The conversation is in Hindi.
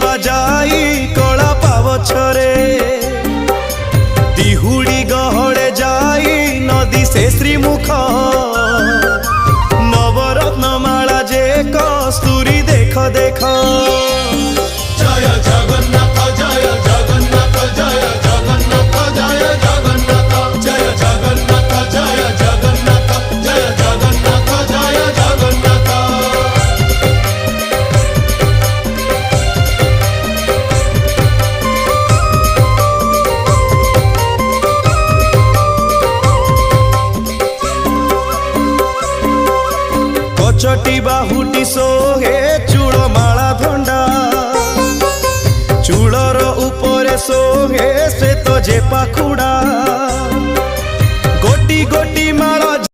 बाजाई कला पावछरे दिहुड़ी गहड़े जाई नदी से श्रीमुख नवरत्न माला जे कस्तूरी देख देख जय जगन्नाथ जय जगन्नाथ जय जगन्नाथ जय जगन्नाथ जय जगन्नाथ जय जगन्नाथ जय जगन्नाथ जय जगन्नाथ। कचटी बाहुटी सोहे चूड़ माला धंडा चूड़र ऊपर सोहे श्वेत जे पाखुड़ा